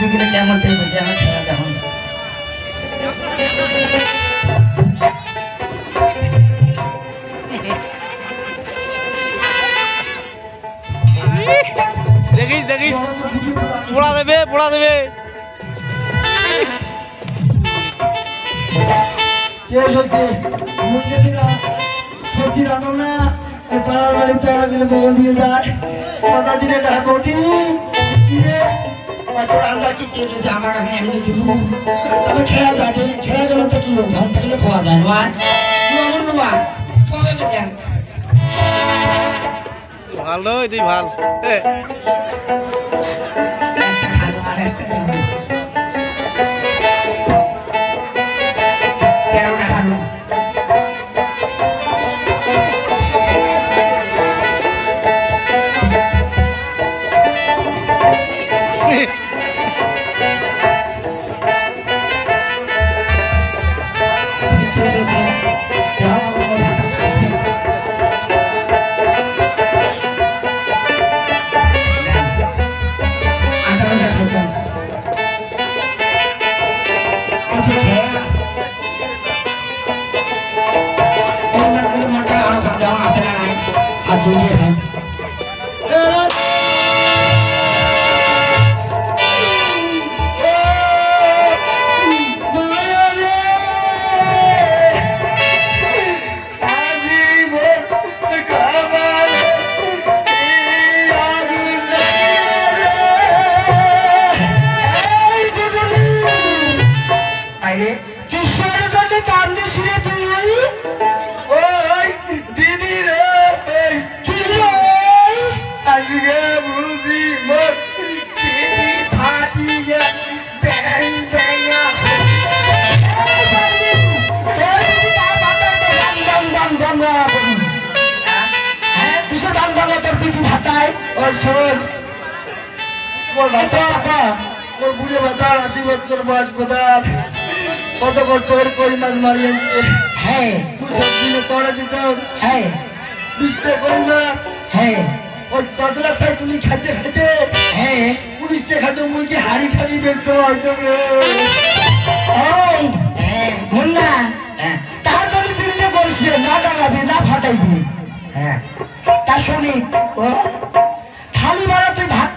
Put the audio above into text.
যেগুলো কেমন পেয়েছে যে আমার খেলা দেখুন দেখিস দেখিস পোড়া দেবে পোড়া দেবে সবজি রাখো না পাড়ার বাড়ির চারা গুলো বগল দিয়ে যায় কথা দিলে ডাকতি আমার এমনি তবে খেয়া থাকে খেয়া গেলে তো কি ধান থাকলে খাওয়া যায় না ভালো তুই ভাল কত কষ্ট করে কই মাছ মারিয়েছে হ্যাঁ সবজি চড়া দিত হ্যাঁ বুঝতে পারি না হ্যাঁ ওই পাতলা খাই তুমি খাইতে খাইতে হ্যাঁ পুলিশকে খাইতে মুরগি হাড়ি খালি দেখতে হয়তো না তার জন্য চিন্তা করছে না ডাঙাবি না ফাটাইবি হ্যাঁ তা শুনি থালি মারা তুই ভাত